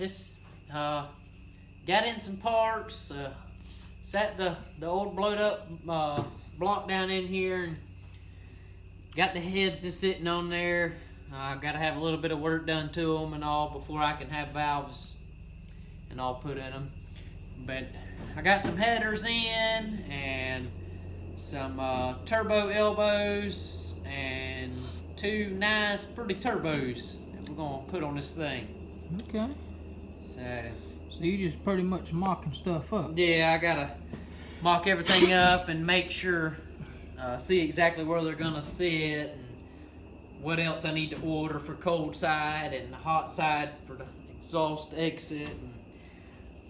just got in some parts, sat the old blowed up block down in here, and got the heads just sitting on there. Got to have a little bit of work done to them and all before I can have valves and all put in them. But I got some headers in and some turbo elbows and two nice pretty turbos that we're going to put on this thing. Okay. So you just pretty much mocking stuff up. yeah, I got to mock everything up and make sure, see exactly where they're going to sit, what else I need to order for cold side and the hot side for the exhaust exit and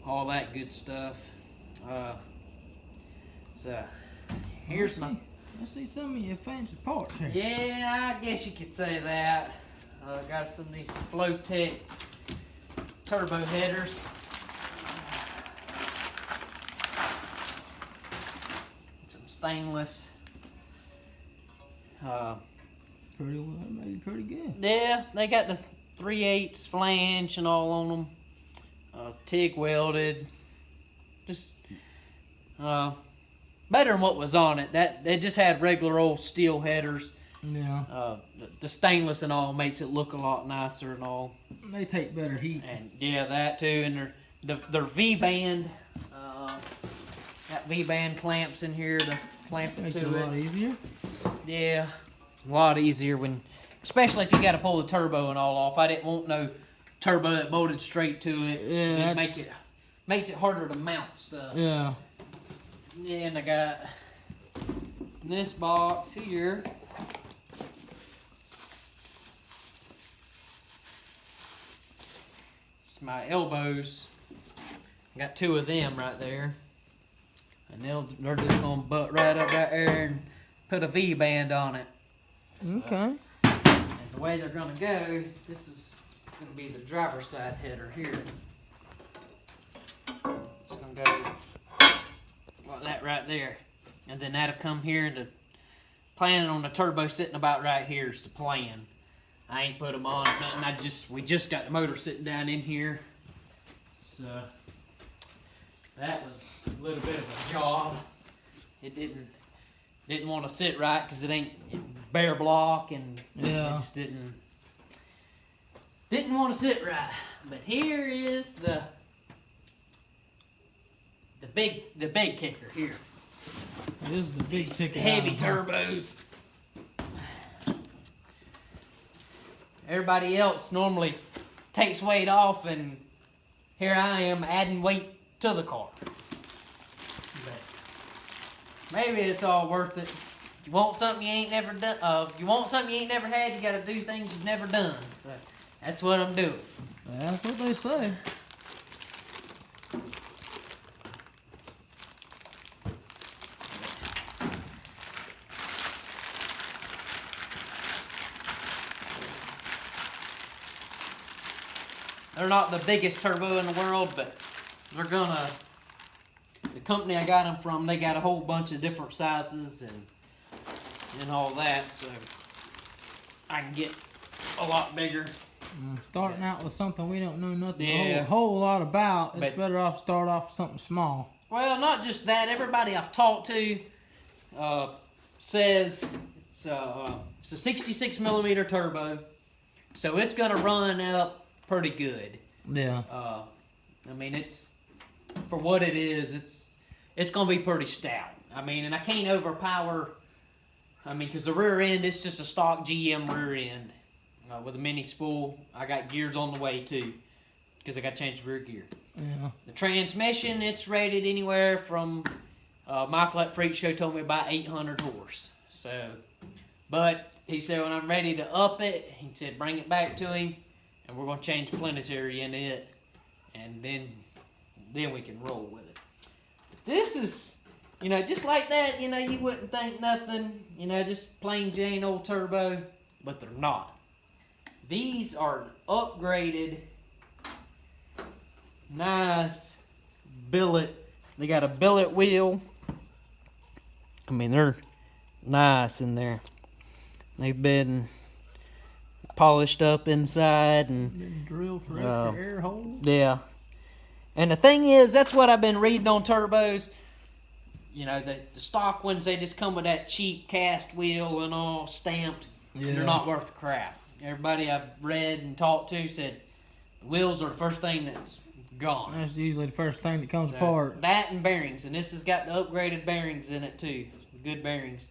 all that good stuff. So here's my... I see some of your fancy parts here. Yeah, I guess you could say that. Got some of these Flowtech turbo headers. Some stainless. Pretty well made, pretty good. Yeah, they got the 3/8 flange and all on them. TIG welded. Just better than what was on it. That they just had regular old steel headers. Yeah. The stainless and all makes it look a lot nicer and all. They take better heat. And yeah, that too. And their V-band. Got V-band clamps in here to clamp it Makes to it a lot easier. Yeah, a lot easier when, especially if you got to pull the turbo and all off. I didn't want no turbo that bolted straight to it. Yeah, It makes it harder to mount stuff. Yeah. And I got this box here. It's my elbows. I got two of them right there. And they're just going to butt right up right there and put a V-band on it. So, Okay. and the way they're going to go, this is going to be the driver's side header here. It's going to go like that right there. And then that'll come here and planning on the turbo sitting about right here is the plan. I ain't put them on or nothing. We just got the motor sitting down in here. So that was a little bit of a job. It didn't want to sit right because it ain't bare block and Yeah. it just didn't want to sit right. But here is the big kicker here. This is the big ticket. Heavy item, huh? turbos. Everybody else normally takes weight off, and here I am adding weight to the car. But maybe it's all worth it. If you want something you ain't never done, if you want something you ain't never had, you got to do things you've never done. So that's what I'm doing. That's what they say. They're not the biggest turbo in the world, but they're gonna. The company I got them from, they got a whole bunch of different sizes and all that, so I can get a lot bigger. Starting out with something we don't know nothing Yeah. a whole lot about, it's But- better off to start off with something small. Well, not just that. Everybody I've talked to says it's a 66 millimeter turbo, so it's gonna run up pretty good. Yeah. I mean, it's for what it is. It's gonna be pretty stout. I mean, and I can't overpower. I mean, because the rear end, it's just a stock GM rear end with a mini spool. I got gears on the way too, because I got to change the rear gear. Yeah. The transmission, it's rated anywhere from Michael at Freak Show told me about 800 horse. So, but he said when I'm ready to up it, he said bring it back to him, and we're gonna change planetary in it, and then we can roll with it. This is, just like that. You wouldn't think nothing. Just plain Jane old turbo, but they're not. These are upgraded, nice billet. They got a billet wheel. I mean, they're nice in there. They've been polished up inside, and Been drilled for extra air holes. yeah. And the thing is, that's what I've been reading on turbos. You know, the stock ones, they just come with that cheap cast wheel and all stamped. Yeah. And they're not worth the crap. Everybody I've read and talked to said the wheels are the first thing that's gone. That's usually the first thing that comes So, apart. that and bearings, and this has got the upgraded bearings in it too. Good bearings.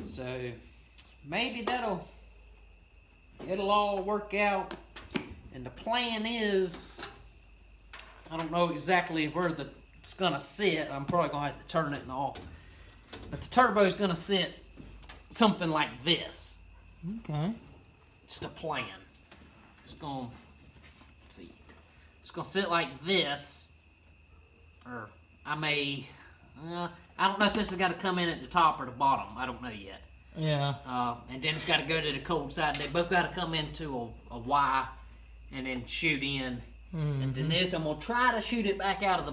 So maybe it'll all work out. And the plan is, I don't know exactly where it's gonna sit. I'm probably gonna have to turn it and all. But the turbo's gonna sit something like this. Okay. It's the plan. It's gonna It's gonna sit like this, or I don't know if this has got to come in at the top or the bottom. I don't know yet. Yeah. And then it's got to go to the cold side. They both got to come into a Y, and then shoot in. Mm-hmm. And then this, I'm gonna try to shoot it back out of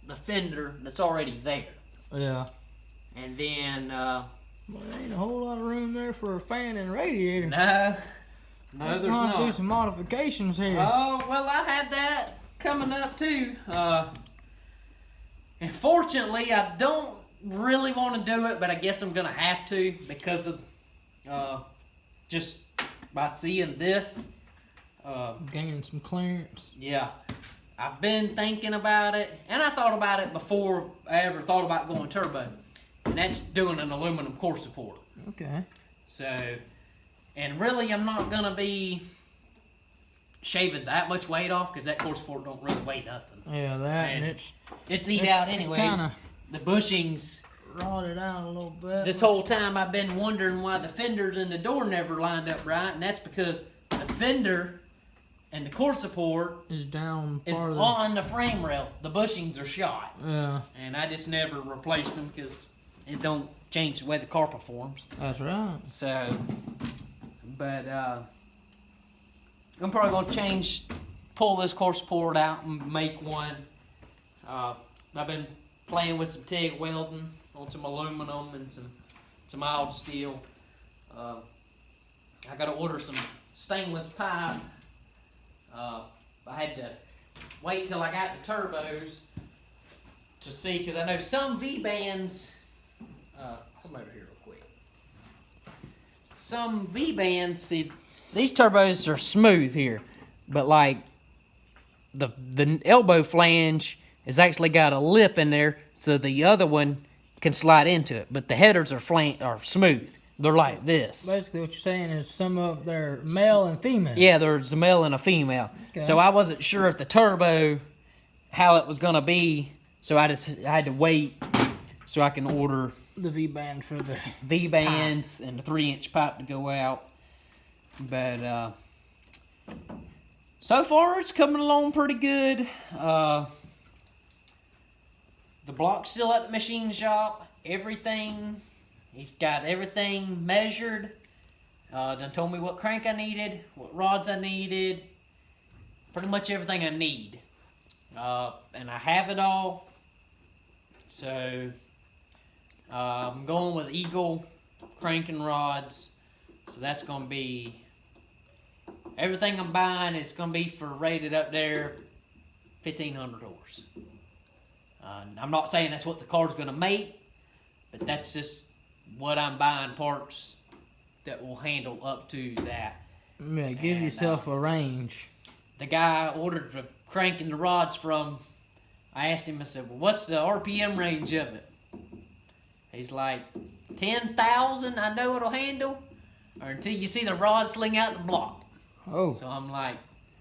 the fender that's already there. Yeah. And then Well, there ain't a whole lot of room there for a fan and radiator. no, there's We'll have to do not. some modifications here. Oh, well, I had that coming up too. And fortunately, I don't really want to do it, but I guess I'm going to have to because of just by seeing this. Gaining some clearance. Yeah. I've been thinking about it, and I thought about it before I ever thought about going turbo. And that's doing an aluminum core support. Okay. So, and really, I'm not gonna be shaving that much weight off because that core support don't really weigh nothing. Yeah, that And and It's eat out anyways. kinda The bushings. rotted out a little bit. This whole time I've been wondering why the fenders and the door never lined up right, and that's because the fender and the core support is down is farther. on the frame rail. The bushings are shot, Yeah, and I just never replaced them because it don't change the way the car performs. that's right. So, but I'm probably gonna pull this core support out and make one. I've been playing with some TIG welding on some aluminum and some mild steel. I gotta order some stainless pipe. I had to wait till I got the turbos to see, because I know some V-bands, come over here real quick. Some V-bands, see, these turbos are smooth here, but like the elbow flange has actually got a lip in there, so the other one can slide into it, but the headers are smooth. They're like this. Basically, what you're saying is some of they're male and female. Yeah, there's a male and a female. Okay. So I wasn't sure if the turbo, how it was gonna be. So I had to wait so I can order The V-band for the. V-bands and the 3-inch pipe to go out. But so far it's coming along pretty good. The block's still at the machine shop. He's got everything measured. Done told me what crank I needed, what rods I needed, pretty much everything I need. And I have it all. So I'm going with Eagle crank and rods. So that's going to be, everything I'm buying is going to be for rated up there $1,500. I'm not saying that's what the car's going to make, but that's just what I'm buying, parts that will handle up to that. Yeah, give And, yourself a range. The guy I ordered the crank and the rods from, I asked him, I said, well, what's the RPM range of it? He's like, 10,000 I know it'll handle, or until you see the rod sling out the block. Oh, So I'm like,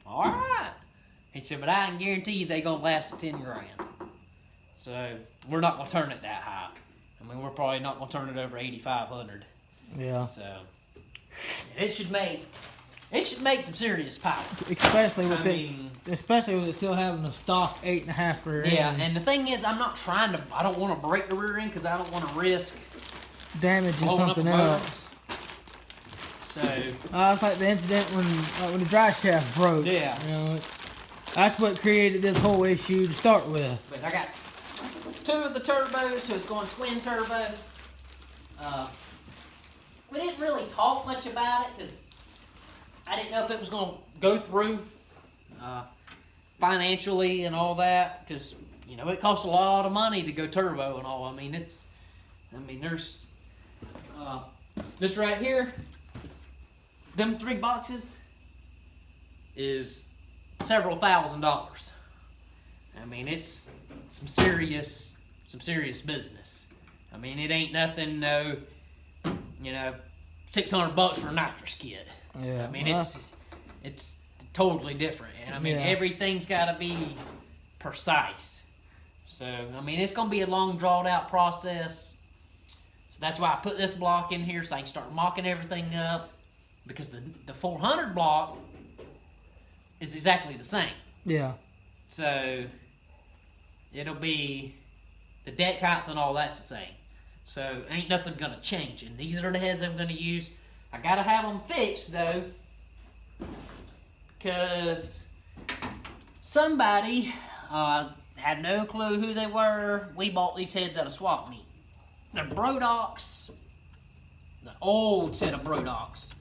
all right. He said, but I can guarantee you they going to last at 10 grand. So we're not going to turn it that high. I mean, we're probably not going to turn it over 8,500. yeah. So it should make some serious power. Especially with I this, mean, especially with it still having a stock 8.5 rear yeah, end, and the thing is, I don't want to break the rear end because I don't want to risk damaging blowing up something a motor. else. So It's like the incident when the drive shaft broke. Yeah. You know, that's what created this whole issue to start with. but I got 2 of the turbos, so it's going twin turbo. We didn't really talk much about it because I didn't know if it was going to go through financially and all that, because you know it costs a lot of money to go turbo and all. I mean, there's this right here. Them 3 boxes is several $1,000s. I mean, it's some serious business. I mean, it ain't nothing, no, you know, $600 for a nitrous kit. Yeah. I mean, it's totally different. And I mean, everything's got to be precise. So, I mean, it's going to be a long, drawn out process. So that's why I put this block in here so I can start mocking everything up. Because the 400 block is exactly the same. Yeah. So, it'll be, the deck height and all that's the same. So, ain't nothing going to change. And these are the heads I'm going to use. I got to have them fixed, though. Because somebody had no clue who they were. We bought these heads at a swap meet. They're Brodox. The old set of Brodox.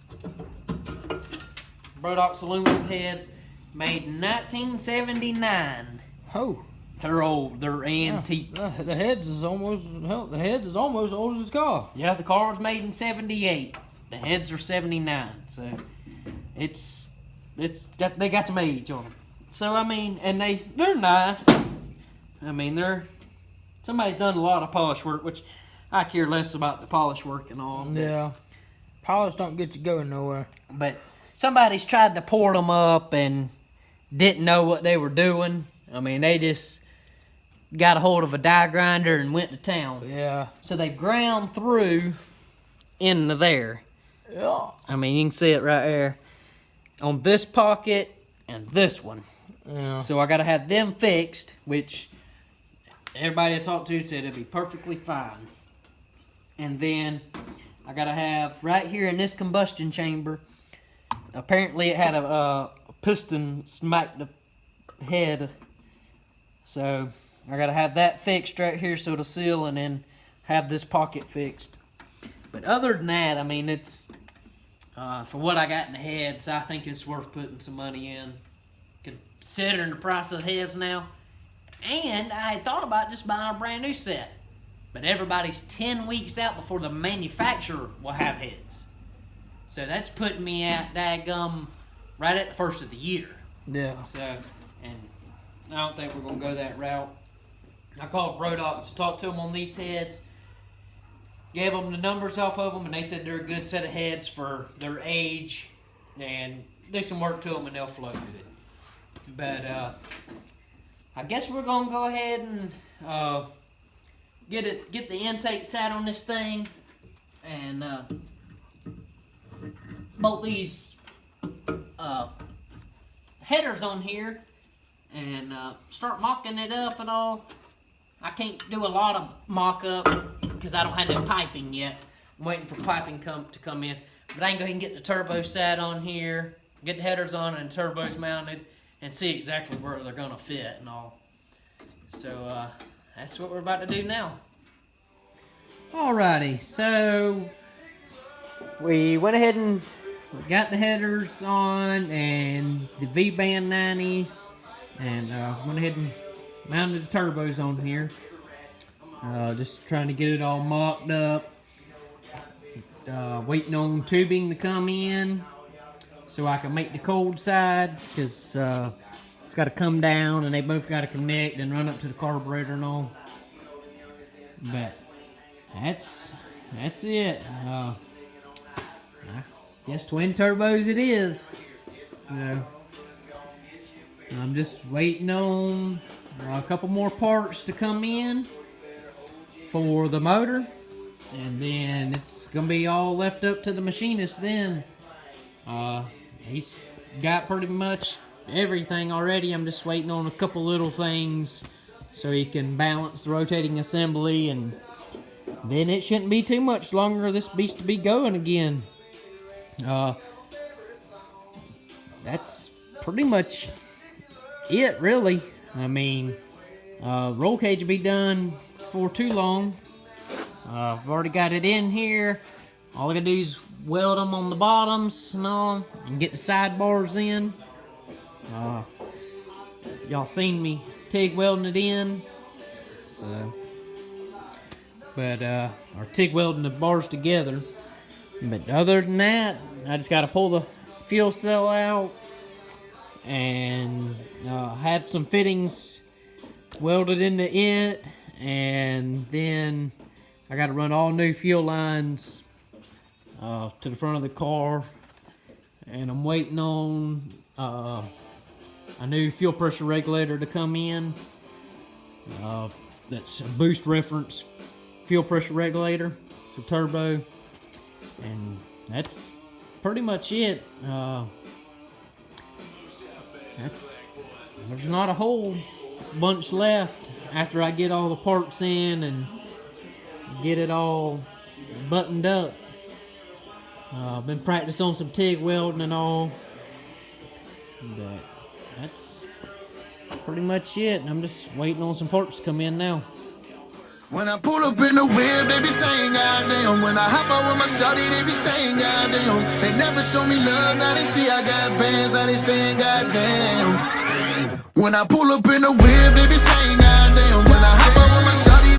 Brodox aluminum heads made in 1979. Oh. They're old. They're antique. The heads is almost old as the car. Yeah, the car was made in 78. The heads are 79. So they got some age on them. So I mean, and they're nice. I mean, somebody's done a lot of polish work, which I care less about the polish work and all. Yeah. Polish don't get you going nowhere. But somebody's tried to pour them up and didn't know what they were doing. I mean, they just got a hold of a die grinder and went to town. Yeah. So they ground through into there. Yeah. I mean, you can see it right there on this pocket and this one. Yeah. So I got to have them fixed, which everybody I talked to said it'd be perfectly fine. And then I got to have right here in this combustion chamber, apparently it had a piston smacked the head. So I got to have that fixed right here so it'll seal, and then have this pocket fixed. But other than that, I mean, it's for what I got in the heads, I think it's worth putting some money in, considering the price of the heads now. And I had thought about just buying a brand new set. But everybody's 10 weeks out before the manufacturer will have heads. So that's putting me at daggum right at the first of the year. Yeah. So, and I don't think we're going to go that route. I called Brodox to talk to them on these heads. Gave them the numbers off of them, and they said they're a good set of heads for their age. And do some work to them, and they'll flow good. But I guess we're going to go ahead and get the intake sat on this thing, and bolt these headers on here, and start mocking it up and all. I can't do a lot of mock up because I don't have no piping yet. I'm waiting for piping to come in, but I can go ahead and get the turbo sat on here, get the headers on and the turbos mounted, and see exactly where they're gonna fit and all. So that's what we're about to do now. Alrighty, so we went ahead and got the headers on and the V-band 90s, and went ahead and mounted the turbos on here. Just trying to get it all mocked up. Waiting on tubing to come in so I can make the cold side, because it's got to come down and they both got to connect and run up to the carburetor and all. But that's it. I guess twin turbos it is. So I'm just waiting on a couple more parts to come in for the motor, and then it's gonna be all left up to the machinist then. He's got pretty much everything already. I'm just waiting on a couple little things so he can balance the rotating assembly, and then it shouldn't be too much longer this beast to be going again. That's pretty much it, really. I mean, roll cage will be done for too long. I've already got it in here. All I gotta do is weld them on the bottoms and all, and get the sidebars in. Y'all seen me TIG welding it in, so, but or TIG welding the bars together. But other than that, I just gotta pull the fuel cell out and have some fittings welded into it, and then I gotta run all new fuel lines to the front of the car, and I'm waiting on a new fuel pressure regulator to come in. That's a boost reference fuel pressure regulator for turbo, and that's pretty much it. There's not a whole bunch left after I get all the parts in and get it all buttoned up. I've been practicing on some TIG welding and all, but that's pretty much it. I'm just waiting on some parts to come in now. When I pull up in the whip, they be saying goddamn. When I hop out with my shawty, they be saying goddamn. They never show me love, now they see I got bands, now they saying goddamn. When I pull up in the whip, they be saying